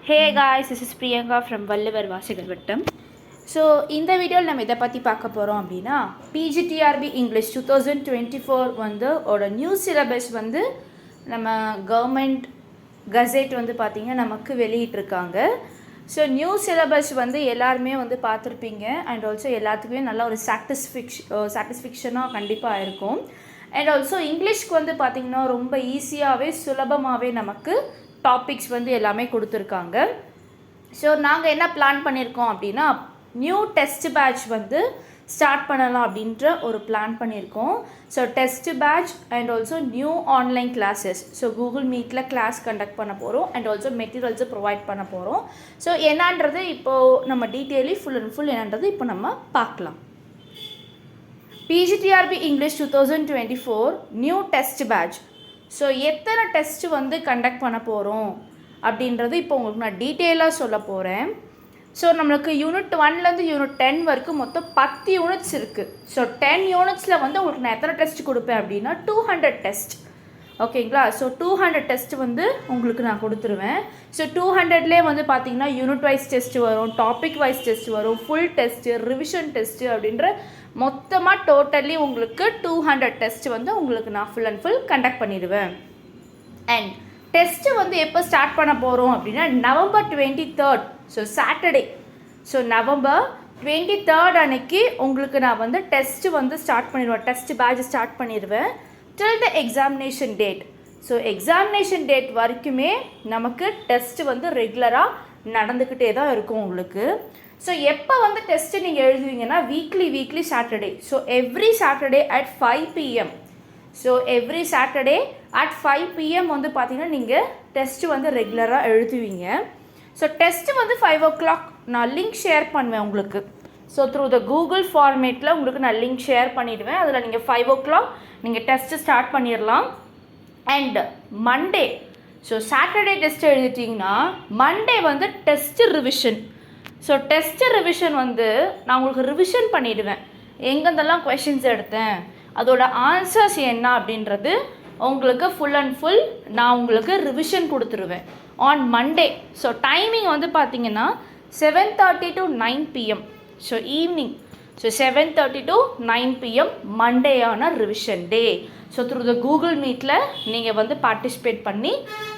Hey guys, this is Priyanka from Valluvar வாசகர் வட்டம். So இந்த வீடியோவில் நம்ம இதை பற்றி பார்க்க போகிறோம் அப்படின்னா பிஜிடிஆர்பி இங்கிலீஷ் 2024 வந்து நியூ சிலபஸ் வந்து நம்ம கவர்மெண்ட் கசெட் வந்து பார்த்திங்கன்னா நமக்கு வெளியிட்டிருக்காங்க. ஸோ நியூ சிலபஸ் வந்து எல்லாருமே வந்து பார்த்துருப்பீங்க அண்ட் ஆல்சோ எல்லாத்துக்குமே நல்ல ஒரு சாட்டிஸ்ஃபிக்ஷனாக கண்டிப்பாக இருக்கும். அண்ட் ஆல்சோ இங்கிலீஷ்க்கு வந்து பார்த்திங்கன்னா ரொம்ப ஈஸியாகவே சுலபமாகவே நமக்கு டாபிக்ஸ் வந்து எல்லாமே கொடுத்துருக்காங்க. ஸோ நாங்கள் என்ன பிளான் பண்ணியிருக்கோம் அப்படின்னா நியூ டெஸ்ட் பேட்ச் வந்து ஸ்டார்ட் பண்ணலாம் அப்படின்ற ஒரு பிளான் பண்ணியிருக்கோம். So test batch and also new online classes. So Google மீட்டில் கிளாஸ் கண்டக்ட் பண்ண போகிறோம் அண்ட் ஆல்சோ மெட்டீரியல்ஸை ப்ரொவைட் பண்ண போகிறோம். ஸோ என்னன்றது இப்போது நம்ம டீட்டெயிலி ஃபுல் அண்ட் ஃபுல் என்னன்றது இப்போ நம்ம பார்க்கலாம். PGTRB English 2024 new test batch. So எத்தனை டெஸ்ட்டு வந்து கண்டக்ட் பண்ண போகிறோம் அப்படின்றது இப்போ உங்களுக்கு நான் டீட்டெயிலாக சொல்ல போகிறேன். ஸோ நம்மளுக்கு யூனிட் 1லேருந்து யூனிட் 10 வரைக்கும் மொத்தம் 10 யூனிட்ஸ் இருக்குது. ஸோ 10 யூனிட்ஸில் வந்து உங்களுக்கு நான் எத்தனை டெஸ்ட் கொடுப்பேன் அப்படின்னா 200 டெஸ்ட். ஓகேங்களா? ஸோ 200 டெஸ்ட் வந்து உங்களுக்கு நான் கொடுத்துருவேன். ஸோ 200லேயே வந்து பார்த்திங்கன்னா யூனிட் வைஸ் டெஸ்ட்டு வரும், டாபிக் வைஸ் டெஸ்ட் வரும், ஃபுல் டெஸ்ட்டு, ரிவிஷன் டெஸ்ட்டு அப்படின்ற மொத்தமாக டோட்டலி உங்களுக்கு 200 டெஸ்ட் வந்து உங்களுக்கு நான் ஃபுல் அண்ட் ஃபுல் கண்டக்ட் பண்ணிடுவேன். அண்ட் டெஸ்ட்டு வந்து எப்போ ஸ்டார்ட் பண்ண போகிறோம் அப்படின்னா November 23rd, so Saturday. So November 23rd அன்னைக்கு உங்களுக்கு நான் வந்து டெஸ்ட்டு வந்து ஸ்டார்ட் பண்ணிடுவேன், டெஸ்ட் பேட்ச் ஸ்டார்ட் பண்ணிடுவேன் till the examination date. So examination date வரைக்குமே நமக்கு டெஸ்ட்டு வந்து ரெகுலராக நடந்துக்கிட்டே தான் இருக்கும் உங்களுக்கு. ஸோ எப்போ வந்து டெஸ்ட்டு நீங்கள் எழுதுவீங்கன்னா weekly Saturday. So every Saturday at 5 PM. So every Saturday at 5 PM வந்து பார்த்திங்கன்னா நீங்கள் டெஸ்ட்டு வந்து ரெகுலராக எழுதுவீங்க. ஸோ டெஸ்ட்டு வந்து 5 o'clock நான் லிங்க் ஷேர் பண்ணுவேன் உங்களுக்கு. ஸோ த்ரூ த கூகுள் ஃபார்மேட்டில் உங்களுக்கு நான் லிங்க் ஷேர் பண்ணிவிடுவேன். அதில் நீங்கள் 5 o'clock நீங்கள் டெஸ்ட்டு ஸ்டார்ட் பண்ணிடலாம். And Monday, so Saturday test எழுதிட்டிங்கன்னா மண்டே வந்து test revision. So test revision வந்து நான் உங்களுக்கு ரிவிஷன் பண்ணிவிடுவேன், எங்கெந்தெல்லாம் கொஷின்ஸ் எடுத்தேன், அதோட ஆன்சர்ஸ் என்ன அப்படின்றது உங்களுக்கு ஃபுல் அண்ட் ஃபுல் நான் உங்களுக்கு ரிவிஷன் கொடுத்துருவேன் ஆன் மண்டே. ஸோ டைமிங் வந்து பார்த்திங்கன்னா 7:30 to 9 PM. So evening. So 7:30 to 9 PM மண்டேயான revision day. So through the Google மீட்டில் நீங்கள் வந்து பார்ட்டிசிபேட் பண்ணி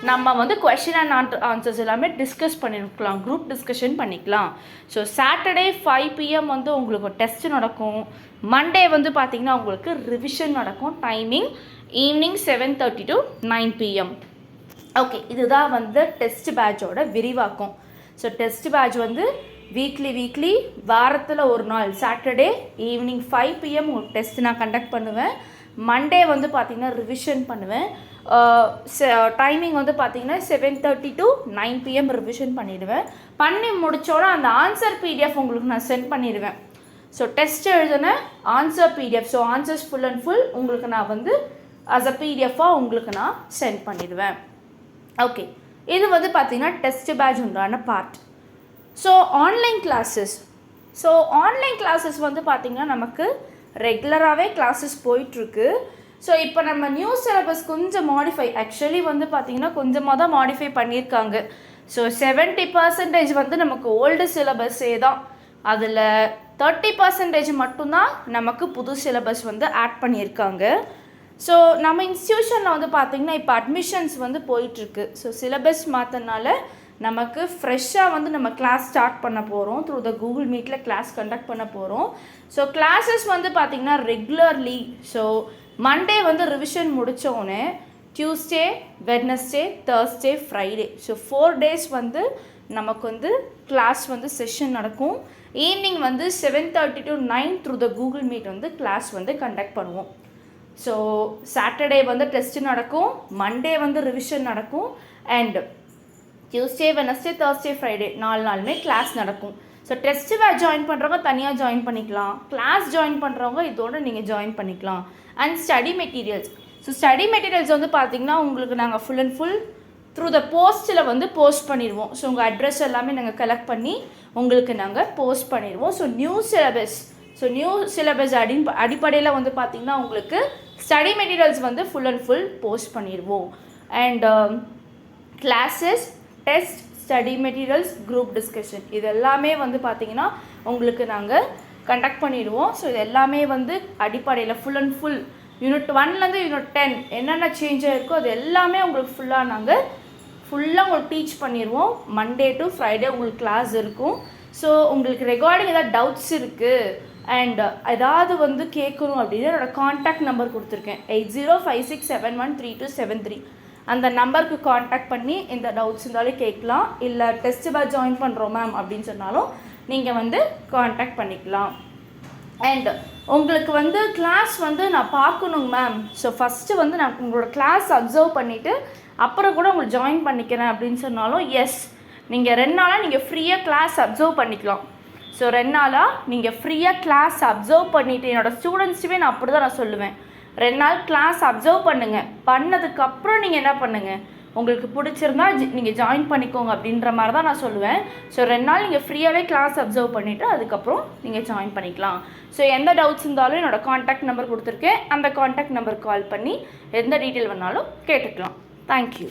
நம்ம வந்து கொஷின் அண்ட் ஆன்சர்ஸ் எல்லாமே டிஸ்கஸ் பண்ணிருக்கலாம், குரூப் டிஸ்கஷன் பண்ணிக்கலாம். ஸோ சாட்டர்டே 5 PM வந்து உங்களுக்கு டெஸ்ட்டு நடக்கும். மண்டே வந்து பார்த்திங்கன்னா உங்களுக்கு ரிவிஷன் நடக்கும். Timing evening 7:30 to 9 PM. Okay, இதுதான் வந்து டெஸ்ட் பேட்சோட விரிவாக்கம். ஸோ டெஸ்ட் பேட்ச் வந்து வீக்லி வாரத்தில் ஒரு நாள் சாட்டர்டே ஈவினிங் 5 PM உங்களுக்கு டெஸ்ட் நான் கண்டக்ட் பண்ணுவேன். மண்டே வந்து பார்த்திங்கன்னா ரிவிஷன் பண்ணுவேன். டைமிங் வந்து பார்த்திங்கன்னா 7:30 to 9 PM ரிவிஷன் பண்ணிவிடுவேன். பண்ணி முடித்தோன்னா அந்த ஆன்சர் PDF உங்களுக்கு நான் சென்ட் பண்ணிடுவேன். ஸோ டெஸ்ட் எழுதுன answer PDF. So answers full and full உங்களுக்கு நான் வந்து அஸ் அ PDF-ஆக உங்களுக்கு நான் சென்ட் பண்ணிடுவேன். ஓகே, இது வந்து பார்த்திங்கன்னா டெஸ்ட் பேட்ச் உண்டான part. So online classes. So online classes வந்து பார்த்திங்கன்னா நமக்கு ரெகுலராகவே கிளாஸஸ் போயிட்டுருக்கு. ஸோ இப்போ நம்ம நியூ சிலபஸ் கொஞ்சம் மாடிஃபை, ஆக்சுவலி வந்து பார்த்திங்கன்னா கொஞ்சமாக தான் மாடிஃபை பண்ணியிருக்காங்க. ஸோ 70% வந்து நமக்கு ஓல்டு சிலபஸே தான், அதில் 30% மட்டும்தான் நமக்கு புது சிலபஸ் வந்து ஆட் பண்ணியிருக்காங்க. ஸோ நம்ம இன்ஸ்டியூஷனில் வந்து பார்த்திங்கன்னா இப்போ அட்மிஷன்ஸ் வந்து போயிட்டுருக்கு. ஸோ சிலபஸ் மாற்றனால நமக்கு ஃப்ரெஷ்ஷாக வந்து நம்ம கிளாஸ் ஸ்டார்ட் பண்ண போகிறோம். த்ரூ த கூகுள் மீட்டில் கிளாஸ் கண்டக்ட் பண்ண போகிறோம். ஸோ கிளாஸஸ் வந்து பார்த்திங்கன்னா ரெகுலர்லி. ஸோ மண்டே வந்து ரிவிஷன் முடித்தோடனே Tuesday, Wednesday, Thursday, Friday, so 4 days வந்து நமக்கு வந்து கிளாஸ் வந்து செஷன் நடக்கும். ஈவினிங் வந்து 7:30 to 9 through the Google meet வந்து கிளாஸ் வந்து கண்டக்ட் பண்ணுவோம். ஸோ சாட்டர்டே வந்து டெஸ்ட்டு நடக்கும், மண்டே வந்து ரிவிஷன் நடக்கும், and Tuesday, Wednesday, Thursday, Friday 4 நாளுமே கிளாஸ் நடக்கும். ஸோ டெஸ்ட் பேட்ச் ஜாயின் பண்ணுறவங்க தனியாக ஜாயின் பண்ணிக்கலாம், கிளாஸ் ஜாயின் பண்ணுறவங்க இதோடு நீங்கள் ஜாயின் பண்ணிக்கலாம். And study materials. So study materials வந்து பார்த்திங்கன்னா உங்களுக்கு நாங்கள் full and full through the போஸ்ட்டில் வந்து போஸ்ட் பண்ணிடுவோம். ஸோ உங்கள் அட்ரஸ் எல்லாமே நாங்கள் கலெக்ட் பண்ணி உங்களுக்கு நாங்கள் போஸ்ட் பண்ணிடுவோம். ஸோ நியூ சிலபஸ் அடிப்படையில் வந்து பார்த்திங்கன்னா உங்களுக்கு ஸ்டடி மெட்டீரியல்ஸ் வந்து ஃபுல் அண்ட் ஃபுல் போஸ்ட் பண்ணிடுவோம். And classes, test, study materials, group discussion இது எல்லாமே வந்து பார்த்திங்கன்னா உங்களுக்கு நாங்கள் கண்டக்ட் பண்ணிடுவோம். ஸோ இது எல்லாமே வந்து அடிப்படையில் ஃபுல் அண்ட் ஃபுல் யூனிட் 1லேருந்து யூனிட் 10 என்னென்ன சேஞ்ச் ஆகிருக்கோ அது எல்லாமே உங்களுக்கு ஃபுல்லாக உங்களுக்கு டீச் பண்ணிடுவோம். மண்டே டு ஃப்ரைடே உங்களுக்கு கிளாஸ் இருக்கும். ஸோ உங்களுக்கு ரெகார்டிங் ஏதாவது டவுட்ஸ் இருக்குது அண்ட் ஏதாவது வந்து கேட்கணும் அப்படின்னு என்னோடய காண்டாக்ட் நம்பர் கொடுத்துருக்கேன் 8056713273 அந்த நம்பருக்கு காண்டாக்ட் பண்ணி இந்த டவுட்ஸ் இருந்தாலும் கேட்கலாம். இல்லை டெஸ்ட் பேட்ச் ஜாயின் பண்ணுறோம் மேம் அப்படின்னு சொன்னாலும் நீங்கள் வந்து காண்டாக்ட் பண்ணிக்கலாம். அண்ட் உங்களுக்கு வந்து கிளாஸ் வந்து நான் பார்க்கணுங்க மேம். ஸோ ஃபஸ்ட்டு வந்து நான் உங்களோட கிளாஸ் அப்சர்வ் பண்ணிவிட்டு அப்புறம் கூட உங்களுக்கு ஜாயின் பண்ணிக்கிறேன் அப்படின்னு சொன்னாலும் எஸ், நீங்கள் 2 நாளாக நீங்கள் ஃப்ரீயாக கிளாஸ் அப்சர்வ் பண்ணிக்கலாம். ஸோ 2 நாளாக நீங்கள் ஃப்ரீயாக கிளாஸ் அப்சர்வ் பண்ணிவிட்டு என்னோடய ஸ்டூடெண்ட்ஸுமே நான் அப்படி தான் நான் சொல்லுவேன். 2 நாள் கிளாஸ் அப்சர்வ் பண்ணுங்கள். பண்ணதுக்கப்புறம் நீங்கள் என்ன பண்ணுங்கள், உங்களுக்கு பிடிச்சிருந்தா நீங்கள் ஜாயின் பண்ணிக்கோங்க அப்படின்ற மாதிரி தான் நான் சொல்லுவேன். ஸோ 2 நாள் நீங்கள் ஃப்ரீயாகவே கிளாஸ் அப்சர்வ் பண்ணிவிட்டு அதுக்கப்புறம் நீங்கள் ஜாயின் பண்ணிக்கலாம். ஸோ எந்த டவுட்ஸ் இருந்தாலும் என்னோடய காண்டாக்ட் நம்பர் கொடுத்துருக்கேன். அந்த காண்டாக்ட் நம்பர் கால் பண்ணி எந்த டீட்டெயில் வேணாலும் கேட்டுக்கலாம். தேங்க்யூ.